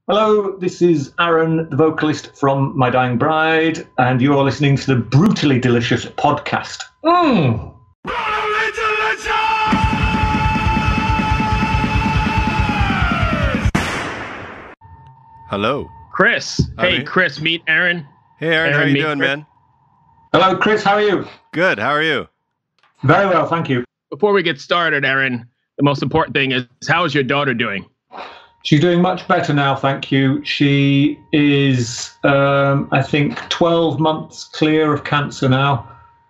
Hello, this is Aaron, the vocalist from My Dying Bride, and you're listening to the Brutally Delicious podcast. Brutally delicious! Hello. Chris. Hey, Hi. Chris, meet Aaron. Hey, Aaron, how Aaron, you meet doing, Chris. man? Hello, Chris, how are you? Good. How are you? Very well, thank you. Before we get started, Aaron, the most important thing is how is your daughter doing? She's doing much better now, thank you. She is, I think, 12 months clear of cancer now,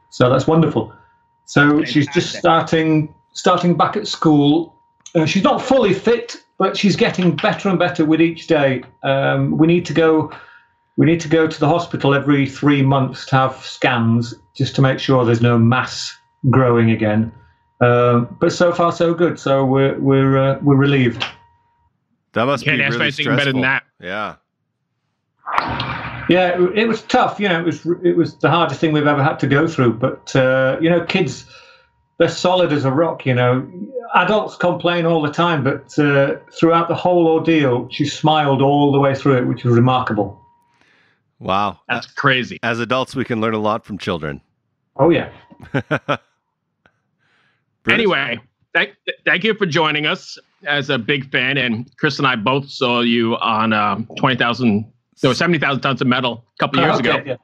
so that's wonderful. So she's just starting back at school. She's not fully fit, but she's getting better and better with each day. We need to go to the hospital every 3 months to have scans just to make sure there's no mass growing again. But so far so good. So we're relieved. That must Can't be ask for really anything stressful. better than that. Yeah. Yeah, it was tough. You know, it was the hardest thing we've ever had to go through. But you know, kids, they're solid as a rock. You know, adults complain all the time, but throughout the whole ordeal, she smiled all the way through it, which was remarkable. Wow. That's crazy. As adults, we can learn a lot from children. Oh yeah. Bruce? Anyway, thank you for joining us as a big fan. And Chris and I both saw you on 70,000 Tons of Metal a couple years ago. Yeah.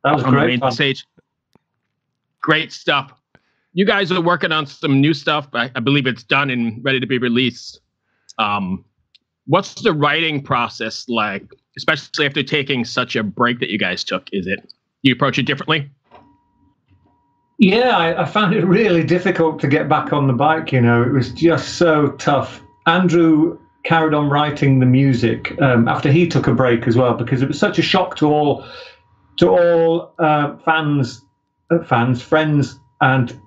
That was On the great main fun. stage. Great stuff. You guys are working on some new stuff. I believe it's done and ready to be released. What's the writing process like, especially after taking such a break that you guys took? You approach it differently? Yeah, I found it really difficult to get back on the bike. You know, it was just so tough. Andrew carried on writing the music after he took a break as well, because it was such a shock to all fans, friends, and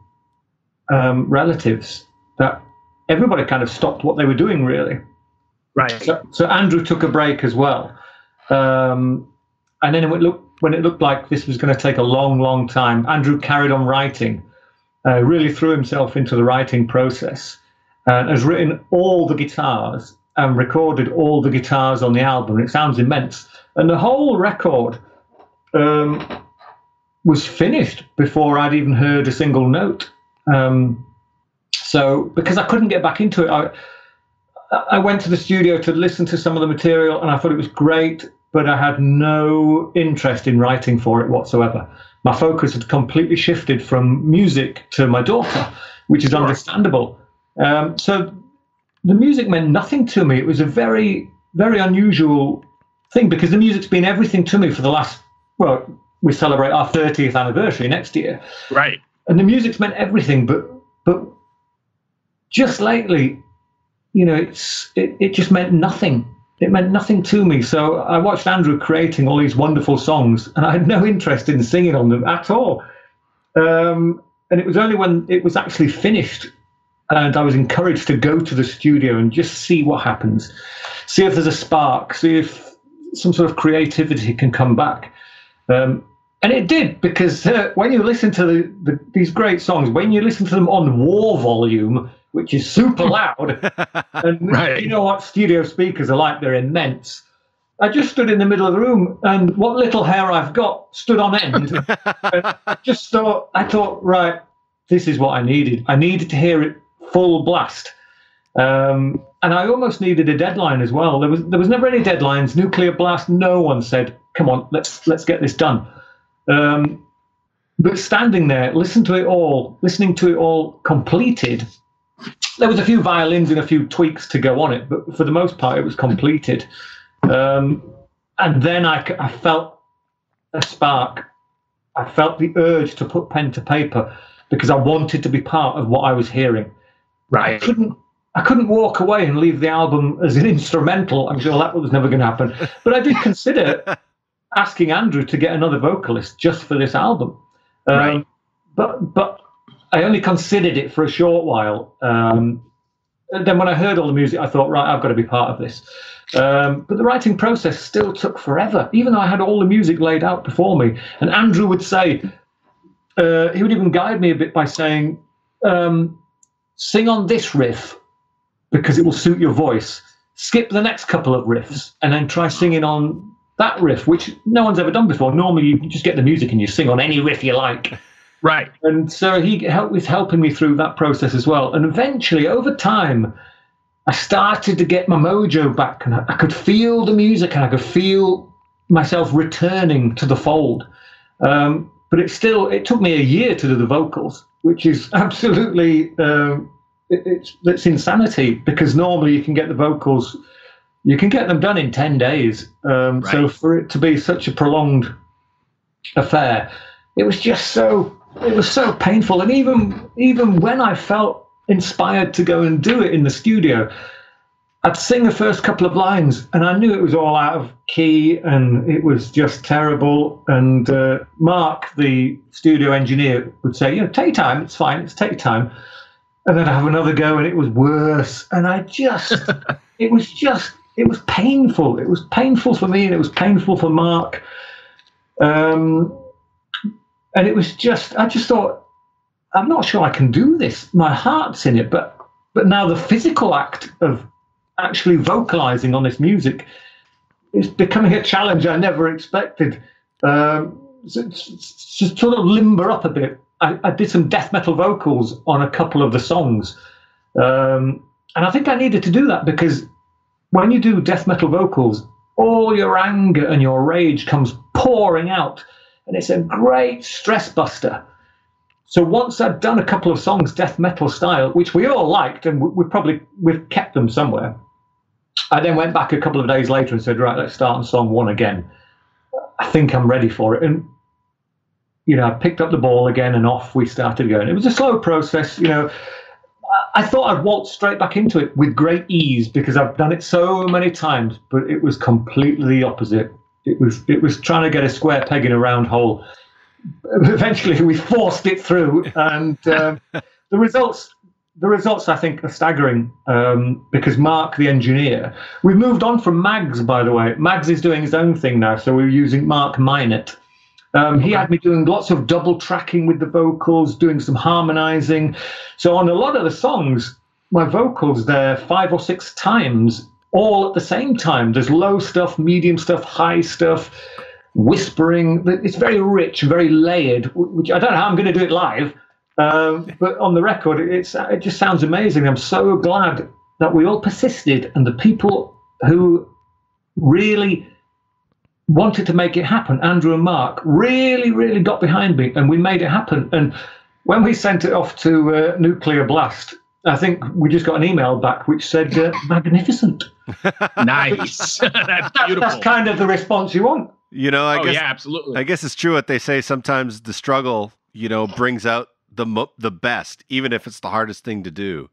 relatives that everybody kind of stopped what they were doing, really. Right. So Andrew took a break as well, and then when it looked like this was going to take a long, long time, Andrew carried on writing, really threw himself into the writing process, and has written all the guitars and recorded all the guitars on the album. It sounds immense, and the whole record was finished before I'd even heard a single note. So because I couldn't get back into it, I went to the studio to listen to some of the material, and I thought it was great, but I had no interest in writing for it whatsoever. My focus had completely shifted from music to my daughter, which is understandable. So the music meant nothing to me. It was a very, very unusual thing, because the music's been everything to me for the last, well, we celebrate our 30th anniversary next year. Right. And the music's meant everything, but just lately, you know, it just meant nothing. It meant nothing to me. So I watched Andrew creating all these wonderful songs, and I had no interest in singing on them at all. And it was only when it was actually finished and I was encouraged to go to the studio and just see what happens, see if there's a spark, see if some sort of creativity can come back. And it did, because when you listen to these great songs, when you listen to them on war volume, which is super loud, and Right. You know what studio speakers are like, they're immense. I just stood in the middle of the room, and what little hair I've got stood on end. And I thought, right, this is what I needed. I needed to hear it full blast. And I almost needed a deadline as well. There was never any deadlines. Nuclear blast, no one said, come on, let's get this done. But standing there, listening to it all completed. There was a few violins and a few tweaks to go on it, but for the most part, it was completed. And then I felt a spark. I felt the urge to put pen to paper, because I wanted to be part of what I was hearing. Right. I couldn't walk away and leave the album as an instrumental. I'm sure that was never going to happen. But I did consider asking Andrew to get another vocalist just for this album. Right. But I only considered it for a short while. Then when I heard all the music, I thought, right, I've got to be part of this. But the writing process still took forever, even though I had all the music laid out before me. And Andrew would say, he would even guide me a bit by saying, sing on this riff because it will suit your voice. skip the next couple of riffs, and then try singing on that riff, which no one's ever done before. Normally, you just get the music and you sing on any riff you like. Right. And so he was helping me through that process as well. And eventually, over time, I started to get my mojo back, and I could feel the music, and I could feel myself returning to the fold. But it took me a year to do the vocals, which is absolutely, it's insanity, because normally you can get the vocals, you can get them done in 10 days. Right. So for it to be such a prolonged affair, it was so painful. And even when I felt inspired to go and do it in the studio, I'd sing the first couple of lines and I knew it was all out of key and it was just terrible. And Mark, the studio engineer, would say, take your time, it's fine, take your time. And then I'd have another go and it was worse. And it was painful. It was painful for me and it was painful for Mark. And it was I just thought, I'm not sure I can do this. My heart's in it, but now the physical act of actually vocalizing on this music is becoming a challenge I never expected. So sort of limber up a bit. I did some death metal vocals on a couple of the songs. And I think I needed to do that because when you do death metal vocals, all your anger and your rage comes pouring out. And it's a great stress buster. So once I'd done a couple of songs death metal style, which we all liked, and we've kept them somewhere, I then went back a couple of days later and said, right, let's start on song 1 again. I think I'm ready for it. And, I picked up the ball again and off we started going. It was a slow process. I thought I'd waltz straight back into it with great ease because I've done it so many times, but it was completely the opposite. It was trying to get a square peg in a round hole. Eventually, we forced it through, and the results I think are staggering. Because Mark, the engineer, we've moved on from Mags, by the way. Mags is doing his own thing now, so we're using Mark Minot. He had me doing lots of double tracking with the vocals, doing some harmonizing. So on a lot of the songs, my vocals there 5 or 6 times, all at the same time. There's low stuff, medium stuff, high stuff, whispering. It's very rich, very layered, which I don't know how I'm going to do it live. But on the record, it just sounds amazing. I'm so glad that we all persisted, and the people who really wanted to make it happen, Andrew and Mark, really, really got behind me, and we made it happen. And when we sent it off to Nuclear Blast, I think we just got an email back which said, magnificent. Nice. That's beautiful. That's kind of the response you want. I guess, yeah, absolutely. I guess it's true what they say. Sometimes the struggle, brings out the best, even if it's the hardest thing to do.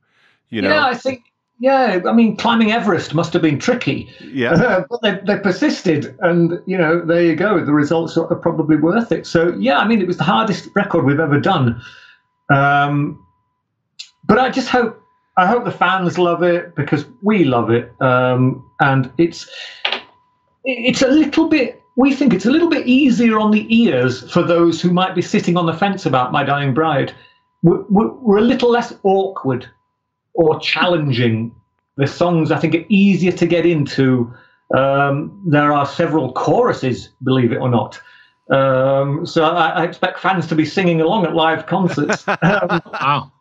Yeah, I think. Yeah, I mean, climbing Everest must have been tricky. Yeah, but they persisted, and there you go. The results are probably worth it. So yeah, I mean, it was the hardest record we've ever done. But I hope the fans love it because we love it, and it's a little bit. We think it's a little bit easier on the ears for those who might be sitting on the fence about My Dying Bride. We're a little less awkward or challenging. The songs, I think, are easier to get into. There are several choruses, believe it or not. So I expect fans to be singing along at live concerts. Wow.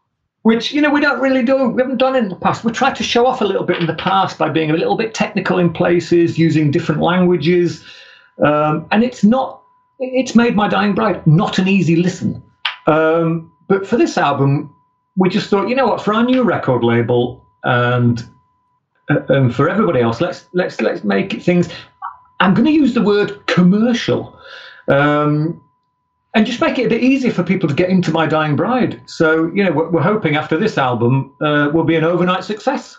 Which, we don't really do. We haven't done it in the past. We tried to show off a little bit in the past by being a little bit technical in places, using different languages. And it's made My Dying Bride not an easy listen. But for this album, we just thought, what, for our new record label and for everybody else, let's make it things. I'm going to use the word commercial, and just make it a bit easier for people to get into My Dying Bride. So, we're hoping after this album will be an overnight success.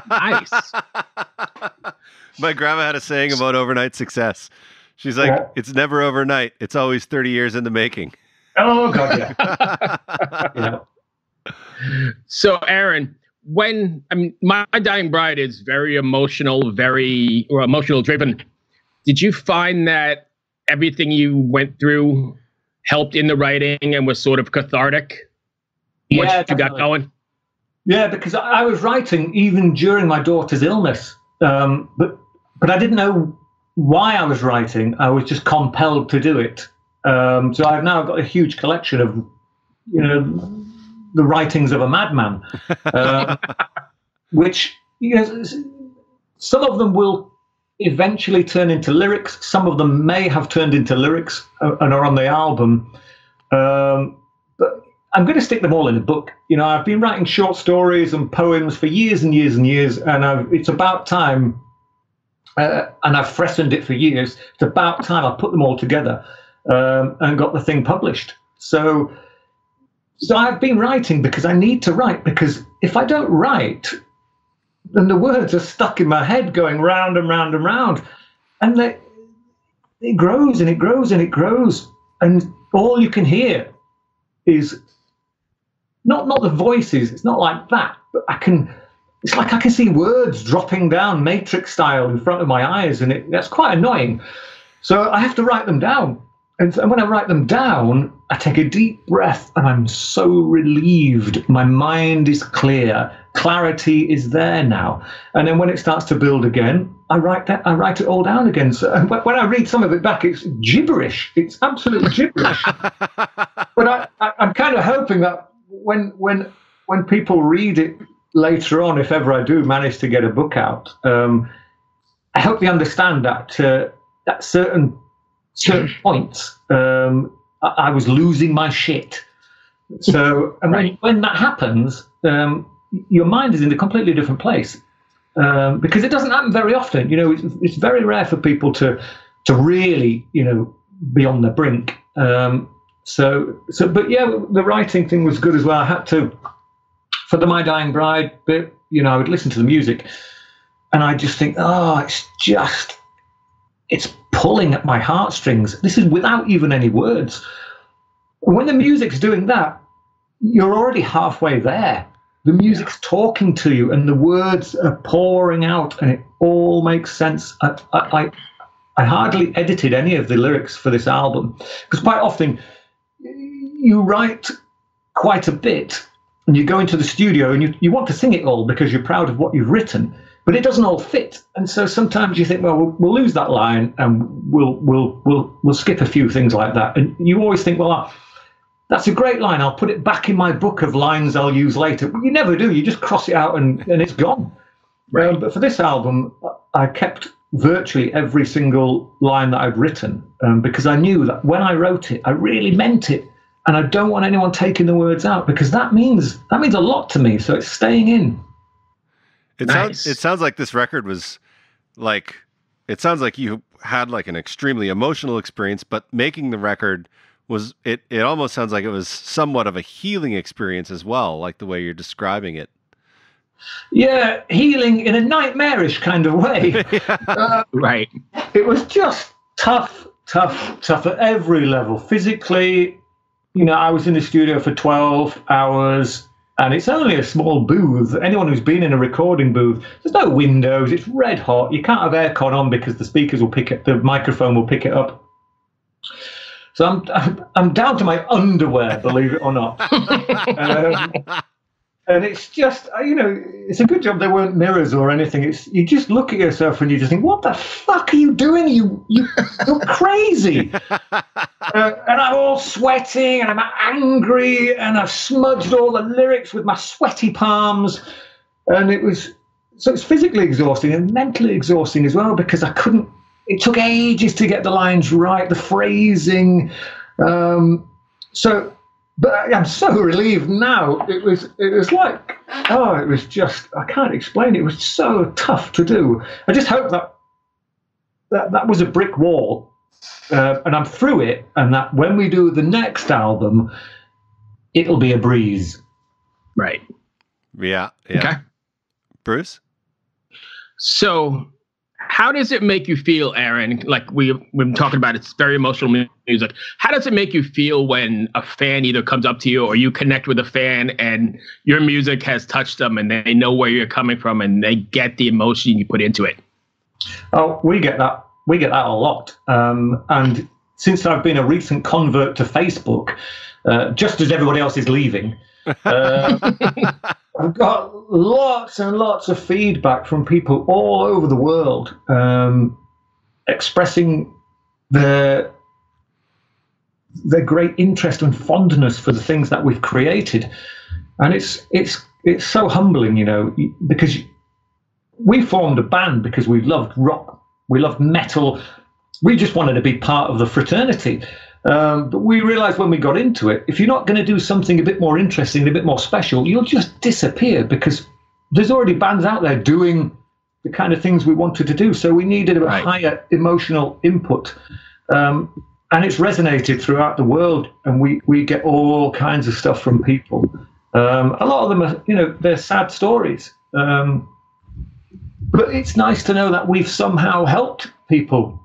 Nice. My grandma had a saying about overnight success. She's like, It's never overnight. It's always 30 years in the making. Oh, God, yeah. So, Aaron, My Dying Bride is very emotional, emotional driven. Did you find that everything you went through helped in the writing and was sort of cathartic? Yeah, once you got going? Yeah, because I was writing even during my daughter's illness, but I didn't know why I was writing. I was just compelled to do it. So I've now got a huge collection of, the writings of a madman, which, some of them will eventually turn into lyrics. Some of them may have turned into lyrics and are on the album. But I'm going to stick them all in a book. I've been writing short stories and poems for years and years and years, and it's about time, and I've threatened it for years, it's about time I put them all together and got the thing published. So I've been writing because I need to write, because if I don't write, then the words are stuck in my head going round and round and round. And it grows and it grows and it grows. And all you can hear is not the voices. It's not like that. But it's like I can see words dropping down Matrix style in front of my eyes. And that's quite annoying. So I have to write them down. And when I write them down, I take a deep breath and I'm so relieved. My mind is clear. Clarity is there now. And then when it starts to build again, I write it all down again. So when I read some of it back, it's gibberish. It's absolute gibberish. But I'm kind of hoping that when people read it later on, if ever I do manage to get a book out, I hope they understand that at certain points, I was losing my shit. So, and when that happens, your mind is in a completely different place, because it doesn't happen very often. It's very rare for people to really, be on the brink. But yeah, the writing thing was good as well. I had to, for the My Dying Bride bit, I would listen to the music, and I just think, it's pulling at my heartstrings. This is without even any words. When the music's doing that, you're already halfway there. The music's talking to you, and the words are pouring out, and it all makes sense. I hardly edited any of the lyrics for this album, because quite often you write quite a bit, and you go into the studio, and you want to sing it all because you're proud of what you've written. But it doesn't all fit, and so sometimes you think, well, we'll lose that line, and we'll skip a few things like that. And you always think, well, that's a great line. I'll put it back in my book of lines I'll use later. But you never do. You just cross it out, and it's gone. Right. But for this album, I kept virtually every single line that I'd written, because I knew that when I wrote it, I really meant it, and I don't want anyone taking the words out, because that means a lot to me. So it's staying in. It sounds like this record was like, it sounds like you had like an extremely emotional experience, but making the record was, it almost sounds like it was somewhat of a healing experience as well, like the way you're describing it. Yeah, healing in a nightmarish kind of way. Right. It was just tough at every level. Physically, I was in the studio for 12 hours. And it's only a small booth. Anyone who's been in a recording booth, there's no windows. It's red hot. You can't have aircon on because the speakers will pick it. The microphone will pick it up. So I'm down to my underwear, believe it or not. And it's just, it's a good job there weren't mirrors or anything. You just look at yourself and you just think, what the fuck are you doing? You're crazy. And I'm all sweating and I'm angry and I've smudged all the lyrics with my sweaty palms. And it's physically exhausting and mentally exhausting as well, because it took ages to get the lines right, the phrasing. But I'm so relieved now. It was like, it was just, I can't explain it. It was so tough to do. I just hope that was a brick wall, and I'm through it, and that when we do the next album, it'll be a breeze. Right. Yeah. Okay. Bruce? So how does it make you feel, Aaron? Like we've been talking about, it's very emotional music. How does it make you feel when a fan either comes up to you or you connect with a fan and your music has touched them and they know where you're coming from and they get the emotion you put into it? Oh, we get that. We get that a lot. And since I've been a recent convert to Facebook, just as everybody else is leaving, I've got lots and lots of feedback from people all over the world, expressing their great interest and fondness for the things that we've created, and it's so humbling, you know, because we formed a band because we loved rock, we loved metal, we just wanted to be part of the fraternity. But we realized when we got into it, if you're not going to do something a bit more interesting, a bit more special, you'll just disappear, because there's already bands out there doing the kind of things we wanted to do. So we needed a higher emotional input. And it's resonated throughout the world, and we get all kinds of stuff from people. A lot of them are, you know, they're sad stories. But it's nice to know that we've somehow helped people.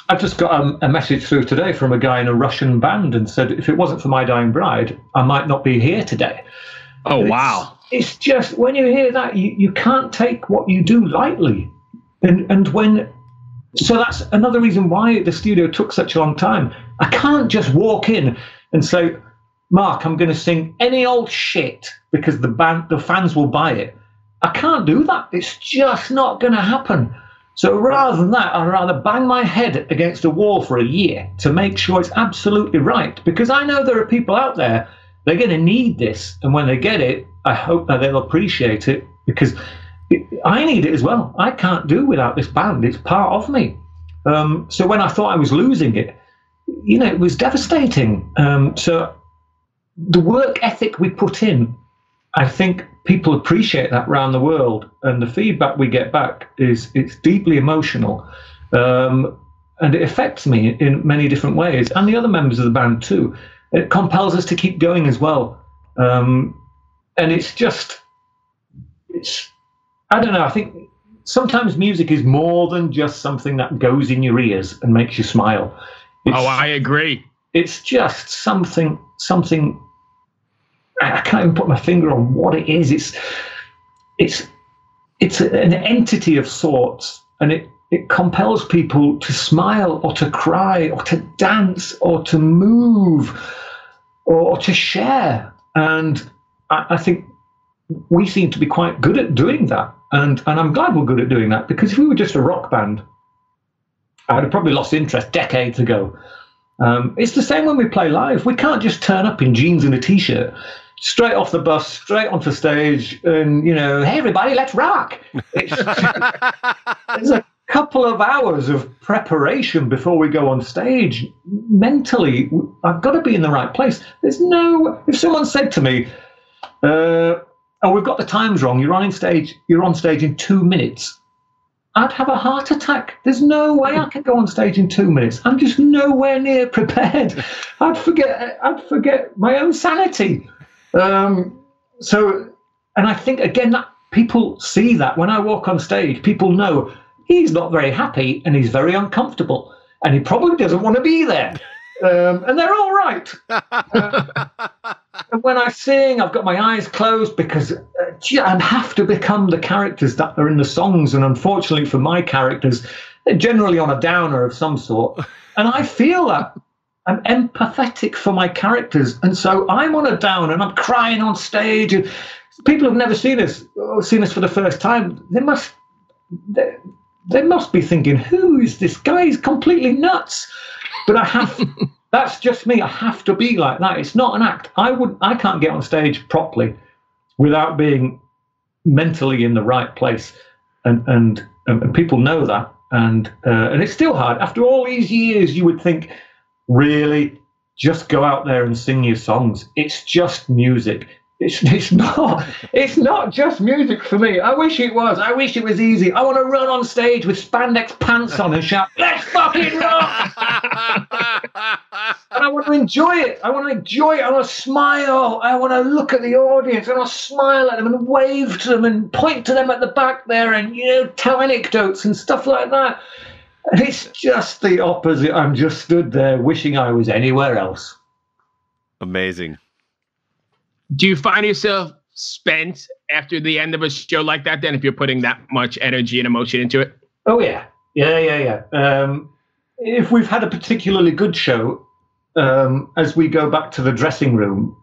I've just got a message through today from a guy in a Russian band, and said, if it wasn't for My Dying Bride, I might not be here today. Oh, wow. It's just, when you hear that, you can't take what you do lightly. So that's another reason why the studio took such a long time. I can't just walk in and say, Mark, I'm going to sing any old shit because the fans will buy it. I can't do that. It's just not going to happen. So rather than that, I'd rather bang my head against a wall for a year to make sure it's absolutely right, because I know there are people out there, they're going to need this, and when they get it, I hope that they'll appreciate it, because I need it as well. I can't do without this band. It's part of me. So when I thought I was losing it, you know, it was devastating. So the work ethic we put in, I think people appreciate that around the world, and the feedback we get back it's deeply emotional, and it affects me in many different ways, and the other members of the band too. It compels us to keep going as well, and it's I don't know. I think sometimes music is more than just something that goes in your ears and makes you smile. I agree. It's just something. I can't even put my finger on what it is. It's an entity of sorts, and it compels people to smile or to cry or to dance or to move or to share. And I think we seem to be quite good at doing that. And I'm glad we're good at doing that, because if we were just a rock band, I'd have probably lost interest decades ago. It's the same when we play live. We can't just turn up in jeans and a T-shirt, straight off the bus, straight onto stage, and, you know, hey, everybody, let's rock. There's a couple of hours of preparation before we go on stage. Mentally, I've got to be in the right place. If someone said to me, oh, we've got the times wrong, you're on stage in 2 minutes, I'd have a heart attack. There's no way I can go on stage in 2 minutes. I'm just nowhere near prepared. I'd forget my own sanity. And I think, again, that people see that when I walk on stage, people know he's not very happy and he's very uncomfortable and he probably doesn't want to be there. And they're all right. And when I sing, I've got my eyes closed, because I have to become the characters that are in the songs. And unfortunately for my characters, they're generally on a downer of some sort. And I feel that. I'm empathetic for my characters. And so I'm on a down and I'm crying on stage. And people who've never seen us for the first time, they must be thinking, who is this guy? He's completely nuts. But that's just me. I have to be like that. It's not an act. I can't get on stage properly without being mentally in the right place. And people know that. And it's still hard. After all these years, you would think, really, just go out there and sing your songs. It's just music. It's not just music for me. I wish it was. I wish it was easy. I want to run on stage with spandex pants on and shout, let's fucking rock! And I want to enjoy it. I want to smile. I want to look at the audience. I want to smile at them and wave to them and point to them at the back there and, you know, tell anecdotes and stuff like that. And it's just the opposite. I'm just stood there wishing I was anywhere else. Amazing. Do you find yourself spent after the end of a show like that, then, if you're putting that much energy and emotion into it? Oh, yeah. Yeah. If we've had a particularly good show, as we go back to the dressing room,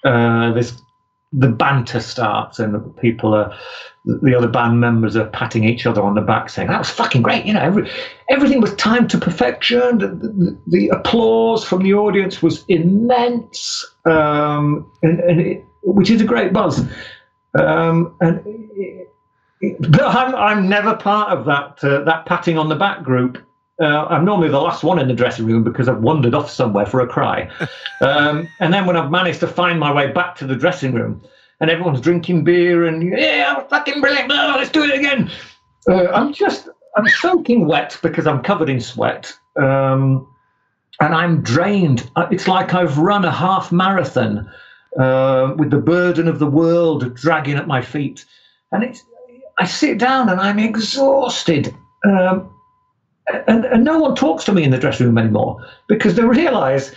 there's the banter starts, and the other band members are patting each other on the back, saying, "That was fucking great." Everything was timed to perfection. The applause from the audience was immense, which is a great buzz. But I'm never part of that patting on the back group. I'm normally the last one in the dressing room because I've wandered off somewhere for a cry. And then when I've managed to find my way back to the dressing room and everyone's drinking beer and, yeah, fucking brilliant, oh, let's do it again. I'm soaking wet because I'm covered in sweat. And I'm drained. It's like I've run a half marathon with the burden of the world dragging at my feet. And I sit down and I'm exhausted. And no one talks to me in the dressing room anymore because they realise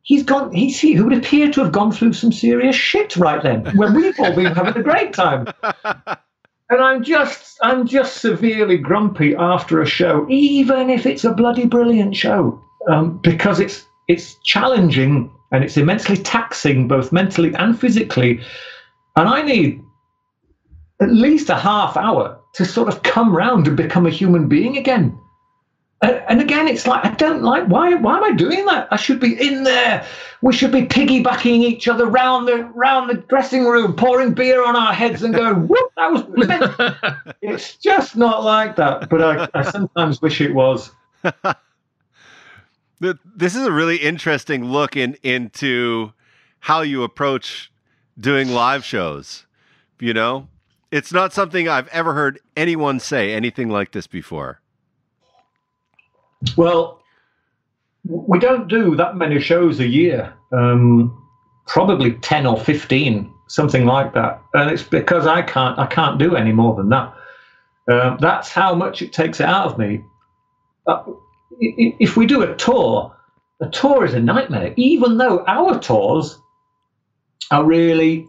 he would appear to have gone through some serious shit right then when we've all been having a great time. And I'm just severely grumpy after a show, even if it's a bloody brilliant show, because it's challenging and it's immensely taxing both mentally and physically. And I need at least a half hour to sort of come round and become a human being again. And again, it's like, I don't like, why am I doing that? I should be in there. We should be piggybacking each other round the dressing room, pouring beer on our heads and going, whoop, that was brilliant. It's just not like that. But I sometimes wish it was. This is a really interesting look into how you approach doing live shows, you know? It's not something I've ever heard anyone say anything like this before. Well, we don't do that many shows a year, probably 10 or 15, something like that. And it's because I can't do any more than that. That's how much it takes it out of me. If we do a tour is a nightmare, even though our tours are really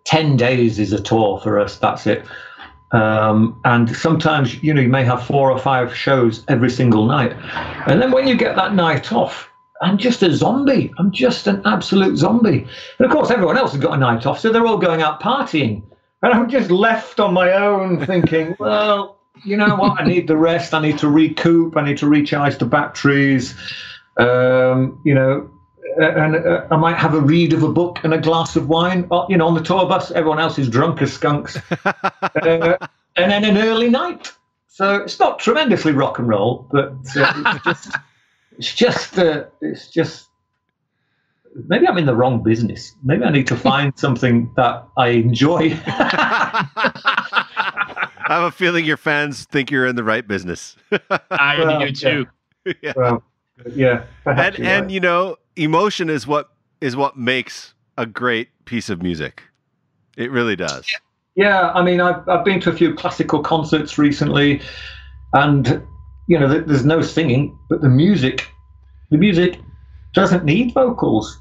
10 days is a tour for us. That's it. And sometimes, you may have 4 or 5 shows every single night. And then when you get that night off, I'm just a zombie. I'm just an absolute zombie. And of course, everyone else has got a night off, so they're all going out partying. And I'm just left on my own thinking, well, you know what? I need the rest. I need to recoup. I need to recharge the batteries. And I might have a read of a book and a glass of wine, on the tour bus. Everyone else is drunk as skunks. And then an early night. So it's not tremendously rock and roll, but it's just maybe I'm in the wrong business. Maybe I need to find something that I enjoy. I have a feeling your fans think you're in the right business. I do too. Yeah. Well, yeah. And emotion is what makes a great piece of music. It really does. Yeah, I mean, I've been to a few classical concerts recently, and there's no singing, but the music doesn't need vocals.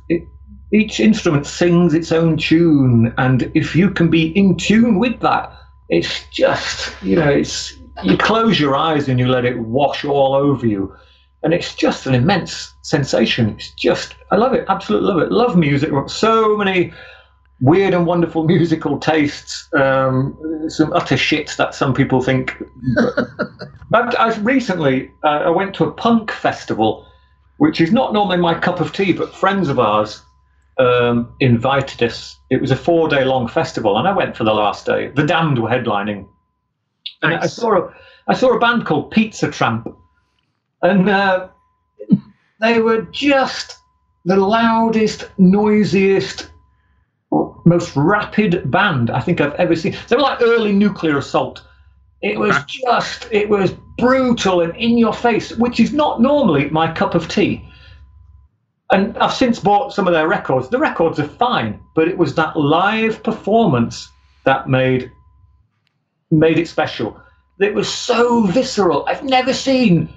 Each instrument sings its own tune, and if you can be in tune with that, it's just you close your eyes and you let it wash all over you. And it's just an immense sensation. I love it, absolutely love it. Love music. So many weird and wonderful musical tastes. Some utter shit that some people think. But recently, I went to a punk festival, which is not normally my cup of tea, but friends of ours invited us. It was a 4-day-long festival, and I went for the last day. The Damned were headlining. And Nice. I saw a band called Pizza Tramp. And they were just the loudest, noisiest, most rapid band I think I've ever seen. They were like early Nuclear Assault. It was brutal and in your face, which is not normally my cup of tea. And I've since bought some of their records. The records are fine, but it was that live performance that made it special. It was so visceral. I've never seen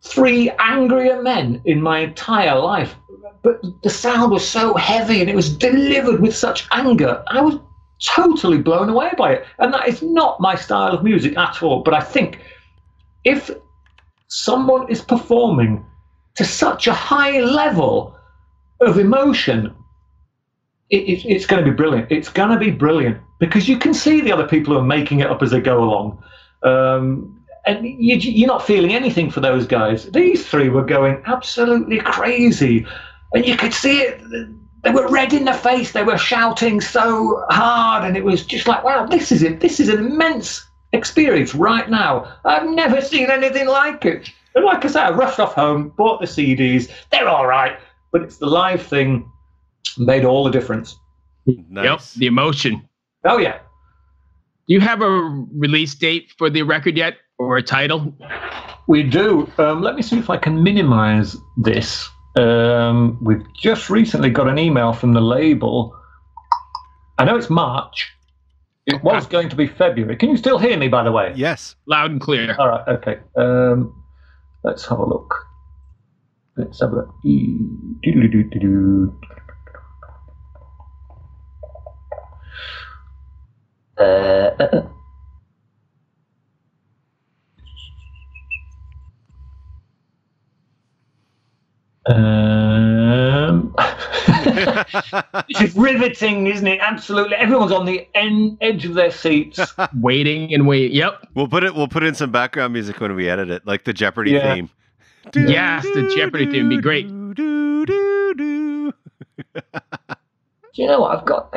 3 angrier men in my entire life, but the sound was so heavy and it was delivered with such anger. I was totally blown away by it, and that is not my style of music at all. But I think if someone is performing to such a high level of emotion, it's going to be brilliant. It's going to be brilliant because you can see the other people who are making it up as they go along. And you're not feeling anything for those guys. These three were going absolutely crazy. And you could see it. They were red in the face. They were shouting so hard. And it was just like, wow, this is it. This is an immense experience right now. I've never seen anything like it. And like I said, I rushed off home, bought the CDs. They're all right. But it's the live thing made all the difference. Nice. Yep, the emotion. Oh, yeah. Do you have a release date for the record yet, or a title? We do. Let me see if I can minimize this. We've just recently got an email from the label. I know it's March. It was going to be February. Can you still hear me, by the way? Yes. Loud and clear. All right, okay. Let's have a look. Let's have a look. This is riveting, isn't it? Absolutely. Everyone's on the edge of their seats. Waiting and wait. Yep. We'll put in some background music when we edit it, like the Jeopardy theme. Yes, the Jeopardy theme would be great. Do you know what I've got?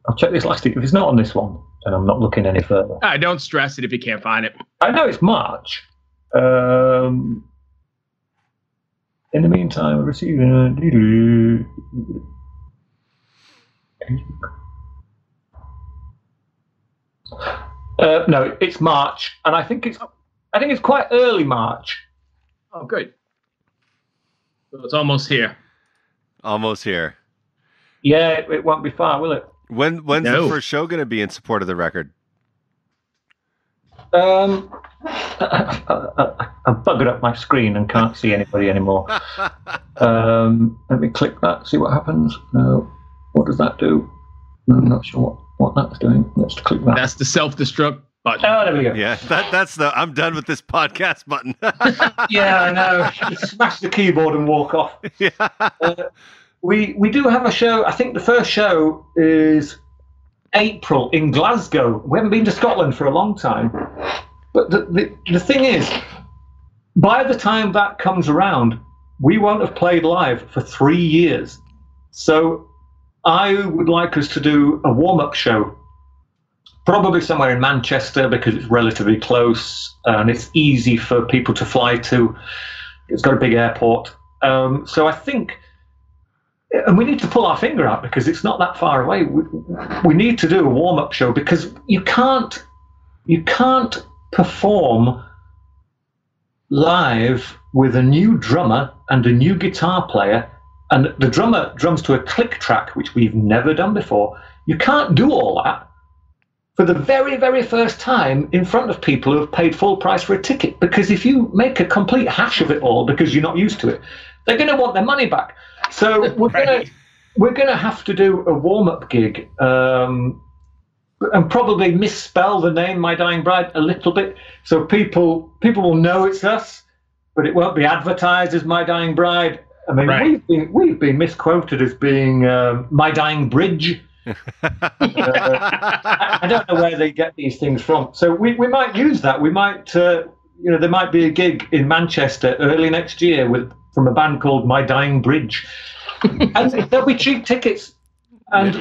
I'll check this last week. If it's not on this one, then I'm not looking any further. Don't stress it if you can't find it. I know it's March. In the meantime, we're receiving no, it's March, and I think it's quite early March. Oh, good. So it's almost here. Almost here. Yeah, it won't be far, will it? When's the first show going to be in support of the record? I've buggered up my screen and can't see anybody anymore. Let me click that, see what happens. No, what does that do? I'm not sure what that's doing. Let's click that. That's the self-destruct button. Oh, there we go. Yeah, that's the I'm done with this podcast button. Yeah, I know. Just smash the keyboard and walk off. Yeah. We do have a show. I think the first show is April in Glasgow. We haven't been to Scotland for a long time. But the thing is, by the time that comes around, we won't have played live for 3 years. So I would like us to do a warm-up show, probably somewhere in Manchester because it's relatively close and it's easy for people to fly to. It's got a big airport. So I think... And we need to pull our finger out because it's not that far away. We need to do a warm-up show because you can't perform live with a new drummer and a new guitar player, and the drummer drums to a click track, which we've never done before. You can't do all that for the very, very first time in front of people who have paid full price for a ticket, because if you make a complete hash of it all because you're not used to it, they're going to want their money back. So we're gonna have to do a warm-up gig and probably misspell the name My Dying Bride a little bit, so people will know it's us, but it won't be advertised as My Dying Bride. I mean, we've been misquoted as being My Dying Bridge. I don't know where they get these things from. So we might use that. We might, there might be a gig in Manchester early next year from a band called My Dying Bridge, and there'll be cheap tickets. And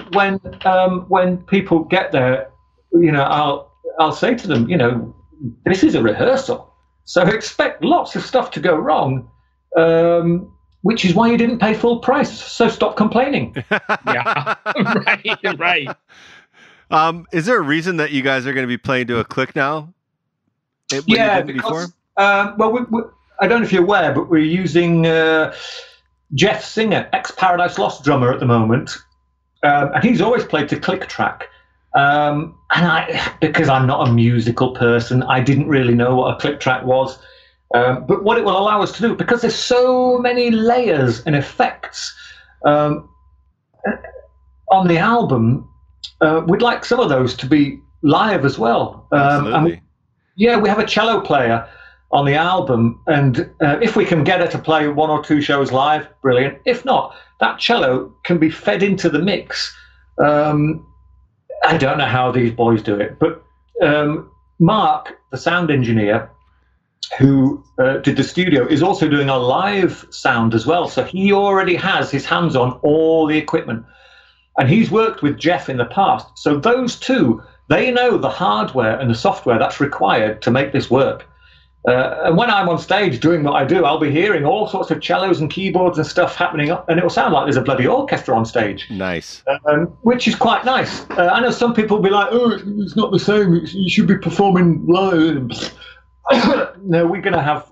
when people get there, I'll say to them, this is a rehearsal, so expect lots of stuff to go wrong. Which is why you didn't pay full price. So stop complaining. Yeah, right. Is there a reason that you guys are going to be playing to a click now? Yeah, because I don't know if you're aware, but we're using Jeff Singer, ex-Paradise Lost drummer at the moment, and he's always played to click track. And because I'm not a musical person, I didn't really know what a click track was. But what it will allow us to do, because there's so many layers and effects on the album, we'd like some of those to be live as well. Absolutely. We have a cello player on the album. And if we can get her to play 1 or 2 shows live, brilliant. If not, that cello can be fed into the mix. I don't know how these boys do it, but Mark, the sound engineer, who did the studio, is also doing a live sound as well. So he already has his hands on all the equipment. And he's worked with Jeff in the past. So those two, they know the hardware and the software that's required to make this work. And when I'm on stage doing what I do, I'll be hearing all sorts of cellos and keyboards and stuff happening, and it will sound like there's a bloody orchestra on stage. Nice. Which is quite nice. I know some people will be like, oh, it's not the same. You should be performing live. No, we're going to have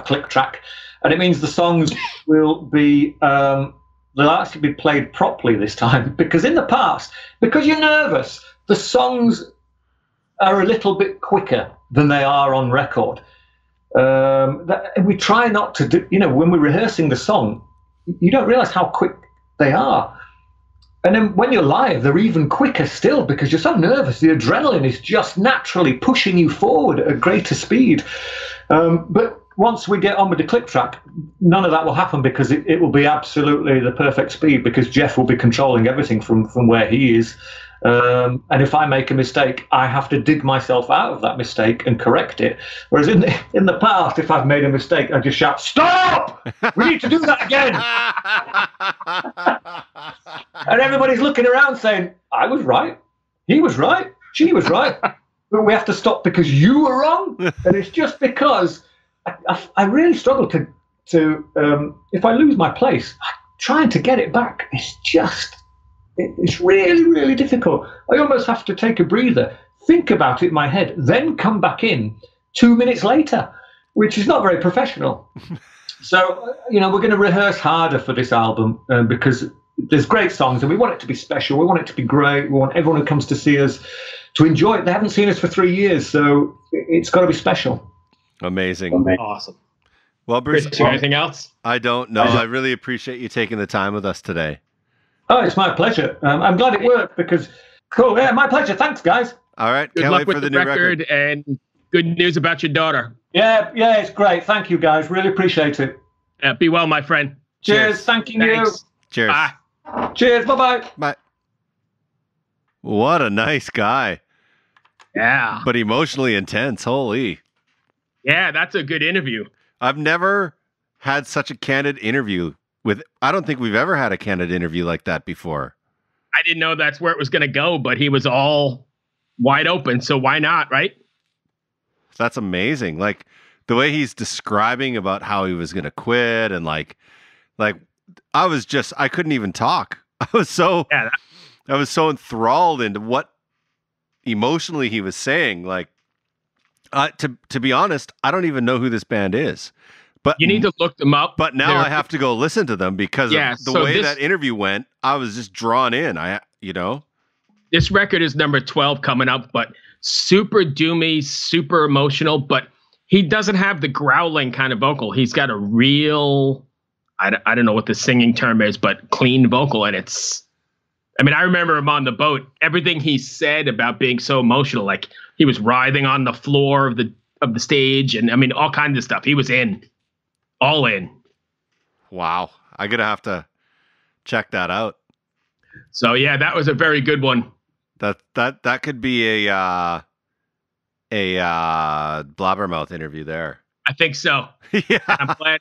click track, and it means the songs will be they'll actually be played properly this time, because in the past, because you're nervous, the songs are a little bit quicker than they are on record. We try not to do, when we're rehearsing the song, you don't realize how quick they are. And then when you're live, they're even quicker still, because you're so nervous. The adrenaline is just naturally pushing you forward at a greater speed. But once we get on with the click track, none of that will happen, because it will be absolutely the perfect speed, because Jeff will be controlling everything from where he is. And if I make a mistake, I have to dig myself out of that mistake and correct it. Whereas in the past, if I've made a mistake, I just shout, "Stop! We need to do that again!" And everybody's looking around saying, "I was right. He was right. She was right. But we have to stop because you were wrong." And it's just because I really struggle to if I lose my place, trying to get it back, it's really, really difficult. I almost have to take a breather, think about it in my head, then come back in 2 minutes later, which is not very professional. So, we're going to rehearse harder for this album because there's great songs and we want it to be special. We want it to be great. We want everyone who comes to see us to enjoy it. They haven't seen us for 3 years, so it's got to be special. Amazing. Awesome. Well, Bruce, anything else? I don't know. I really appreciate you taking the time with us today. Oh, it's my pleasure. I'm glad it worked because, cool. Yeah, my pleasure. Thanks, guys. All right. Good Can't luck wait with for the the new record. and good news about your daughter. Yeah, it's great. Thank you, guys. Really appreciate it. Be well, my friend. Cheers. Thank you. Thanks. Cheers. Bye. Cheers. Bye-bye. Bye. What a nice guy. Yeah. But emotionally intense. Holy. Yeah, that's a good interview. I've never had such a candid interview I don't think we've ever had a candid interview like that before. I didn't know that's where it was going to go, but he was all wide open. So why not, right? That's amazing. Like the way he's describing about how he was going to quit and like I couldn't even talk. I was so enthralled into what emotionally he was saying. Like, to be honest, I don't even know who this band is. But you need to look them up. But now I have to go listen to them because of the way that interview went. I was just drawn in. This record is number 12 coming up, but super doomy, super emotional. But he doesn't have the growling kind of vocal. He's got a real, I don't know what the singing term is, but clean vocal. And I remember him on the boat. Everything he said about being so emotional, like he was writhing on the floor of the stage, and all kinds of stuff. He was all in. Wow. I'm going to have to check that out. So yeah, that was a very good one. That could be a blabbermouth interview there. I think so. Yeah. I'm glad.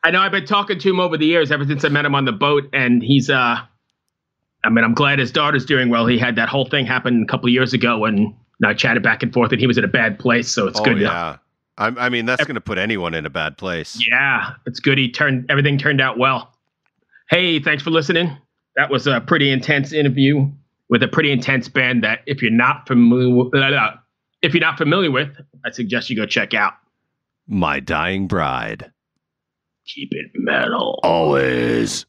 I know I've been talking to him over the years, ever since I met him on the boat, and he's I'm glad his daughter's doing well. He had that whole thing happen a couple of years ago, and I chatted back and forth, and he was in a bad place, so it's good. Yeah. That's going to put anyone in a bad place. Yeah, it's good. Everything turned out well. Hey, thanks for listening. That was a pretty intense interview with a pretty intense band that if you're not familiar with, I suggest you go check out. My Dying Bride. Keep it metal. Always.